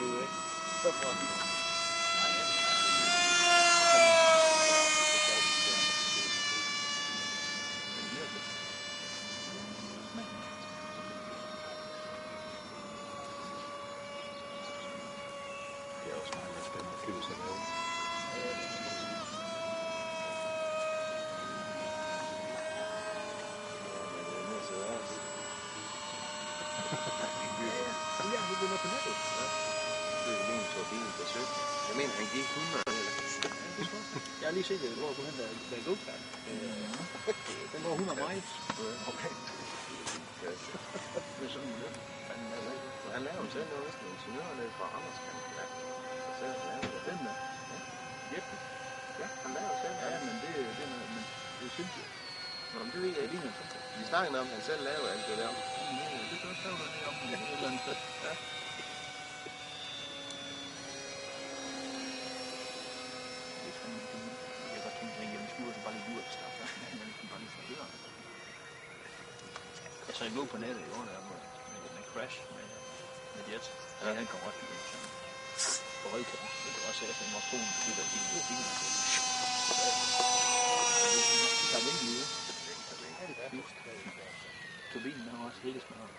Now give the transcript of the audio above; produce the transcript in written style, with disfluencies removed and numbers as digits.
nu, ikke? Så får han. Det er også meget spændende at flyve sig derovre. Ja, han begynder på nettet. Ja. Det er lige en turbine på 17. Jeg mener, han gik 100 eller Jeg har lige set det, hvor du henter en go-kart. Den var 100 miles. Okay. Det er sådan noget. Han laver selv noget, næsten ingeniører nede fra Anders, kan han lave. Så selv han laver det. Den der. Jeppe. Ja, han laver selv. Ja, men det er simpelt. Men det ved jeg ikke. Vi snakkede om, at han selv laver alt det der. Det kan også lave noget om et eller andet sted. Ja. Jeg godt tænke, at jeg skulle bare lige ud og starte. Men jeg bare lige forhøre. Jeg så ikke på nettet i år, der med Crash med Jet. Ja, han kom også med på højkæden. Det kan også se, at den var 200 liter i en bil. Der er virkelig lige. Turbinen er også helt smadret.